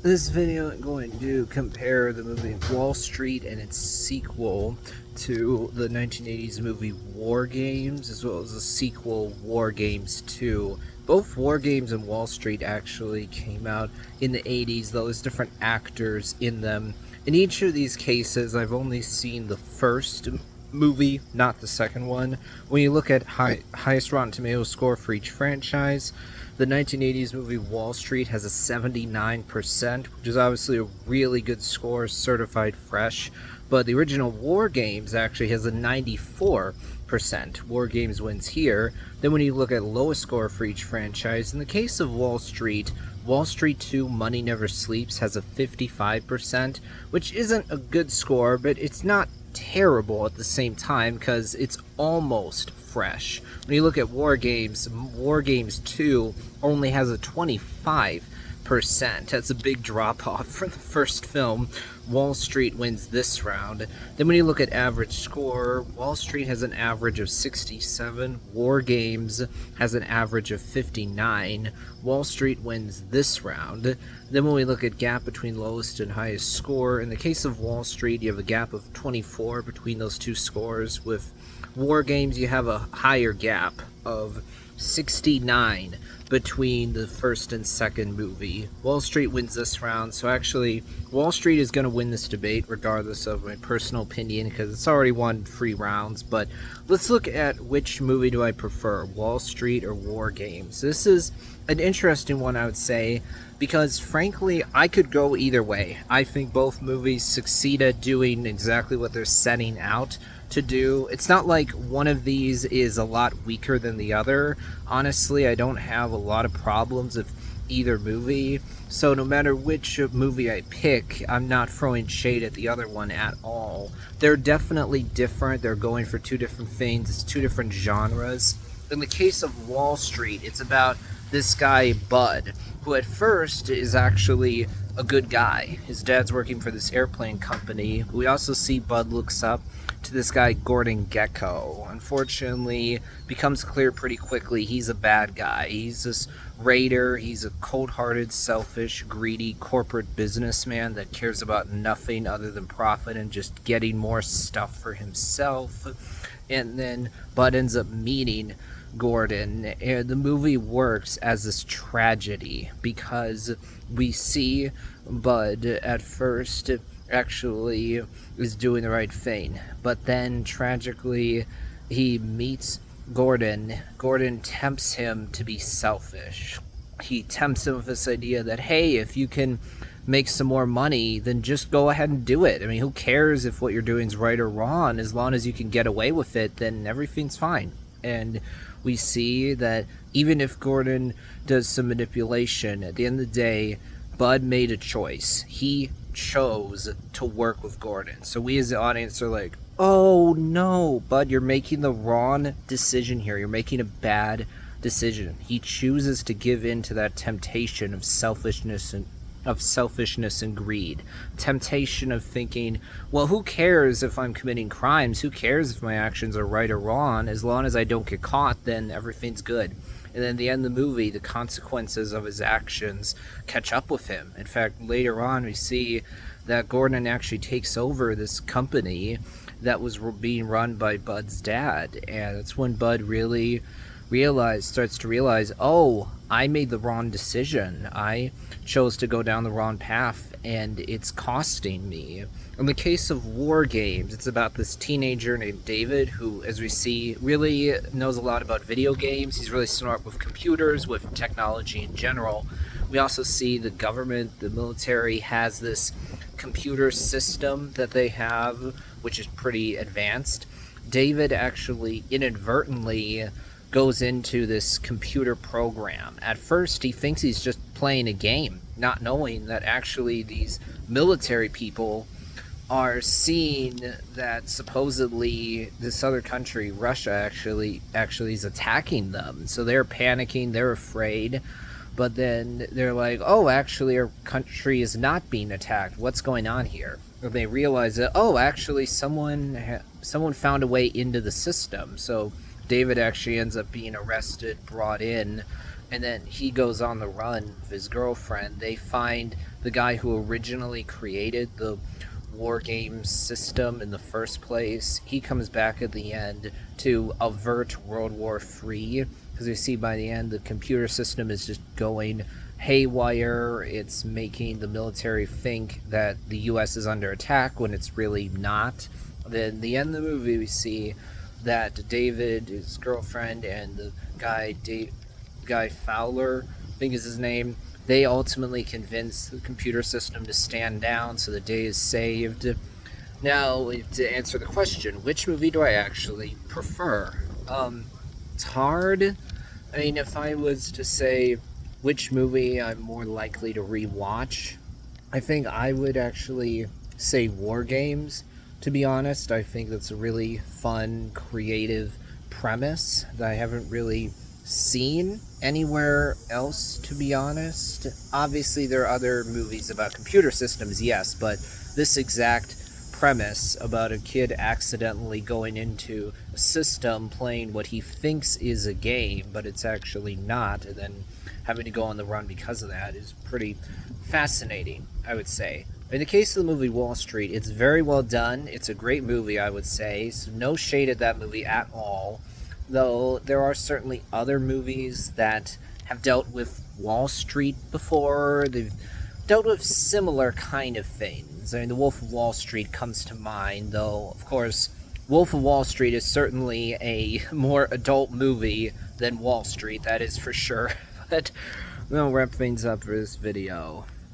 This video I'm going to compare the movie Wall Street and its sequel to the 1980s movie War Games, as well as the sequel War Games 2. Both War Games and Wall Street actually came out in the 80s, though there's different actors in them. In each of these cases, I've only seen the first movie, not the second one. When you look at highest Rotten Tomatoes score for each franchise, the 1980s movie Wall Street has a 79%, which is obviously a really good score, certified fresh. But the original War Games actually has a 94%. War Games wins here. Then when you look at lowest score for each franchise, in the case of Wall Street 2 Money Never Sleeps has a 55%, which isn't a good score, but it's not terrible at the same time because it's almost fresh. When you look at War Games 2 only has a 25%. That's a big drop off from the first film. Wall Street wins this round. Then when you look at average score, Wall Street has an average of 67. War Games has an average of 59. Wall Street wins this round. Then when we look at gap between lowest and highest score, in the case of Wall Street, you have a gap of 24 between those two scores. With War Games, you have a higher gap of 69 between the first and second movie. Wall Street wins this round, so actually Wall Street is going to win this debate regardless of my personal opinion because it's already won 3 rounds. But let's look at which movie do I prefer, Wall Street or War Games. This is an interesting one, I would say, because frankly I could go either way. I think both movies succeed at doing exactly what they're setting out to do. It's not like one of these is a lot weaker than the other. Honestly, I don't have a lot of problems with either movie. So no matter which movie I pick, I'm not throwing shade at the other one at all. They're definitely different. They're going for 2 different things. It's 2 different genres. In the case of Wall Street, it's about this guy, Bud, who at first is actually a good guy. His dad's working for this airplane company. We also see Bud looks up to this guy, Gordon Gekko. Unfortunately, becomes clear pretty quickly he's a bad guy. He's this raider. He's a cold-hearted, selfish, greedy corporate businessman that cares about nothing other than profit and just getting more stuff for himself. And then Bud ends up meeting Gordon, and the movie works as this tragedy because we see Bud at first actually is doing the right thing, but then tragically he meets Gordon. Gordon tempts him to be selfish. He tempts him with this idea that, hey, if you can make some more money, then just go ahead and do it. I mean, who cares if what you're doing is right or wrong? As long as you can get away with it, then everything's fine. And we see that even if Gordon does some manipulation, at the end of the day, Bud made a choice. He chose to work with Gordon. So we as the audience are like, oh no, Bud, you're making the wrong decision here. You're making a bad decision. He chooses to give in to that temptation of selfishness and greed. Temptation of thinking, well, who cares if I'm committing crimes? Who cares if my actions are right or wrong? As long as I don't get caught, then everything's good. And then at the end of the movie, the consequences of his actions catch up with him. In fact, later on, we see that Gordon actually takes over this company that was being run by Bud's dad. And that's when Bud really starts to realize, oh, I made the wrong decision. I chose to go down the wrong path, and it's costing me. In the case of War Games, it's about this teenager named David who, as we see, really knows a lot about video games. He's really smart with computers, with technology in general. We also see the government, the military, has this computer system that they have, which is pretty advanced. David actually inadvertently goes into this computer program. At first, he thinks he's just playing a game, not knowing that actually these military people are seeing that supposedly this other country, Russia, actually is attacking them. So they're panicking, they're afraid, but then they're like, oh, actually our country is not being attacked. What's going on here? And they realize that, oh, actually someone found a way into the system. So David actually ends up being arrested, brought in and then he goes on the run with his girlfriend. They find the guy who originally created the war games system in the first place. He comes back at the end to avert World War III, because you see by the end the computer system is just going haywire. It's making the military think that the US is under attack when it's really not. Then the end of the movie, we see that David, his girlfriend, and the guy Fowler, I think is his name, they ultimately convince the computer system to stand down, so the day is saved. Now, to answer the question, which movie do I actually prefer? It's hard. I mean, if I was to say which movie I'm more likely to rewatch, I think I would actually say War Games. To be honest, I think that's a really fun, creative premise that I haven't really seen anywhere else, to be honest. Obviously, there are other movies about computer systems, yes, but this exact premise about a kid accidentally going into a system playing what he thinks is a game, but it's actually not, and then having to go on the run because of that is pretty fascinating, I would say. In the case of the movie Wall Street, it's very well done. It's a great movie, I would say. So no shade at that movie at all. Though there are certainly other movies that have dealt with Wall Street before. They've dealt with similar kind of things. I mean, The Wolf of Wall Street comes to mind, though, of course, Wolf of Wall Street is certainly a more adult movie than Wall Street, that is for sure. But we'll wrap things up for this video.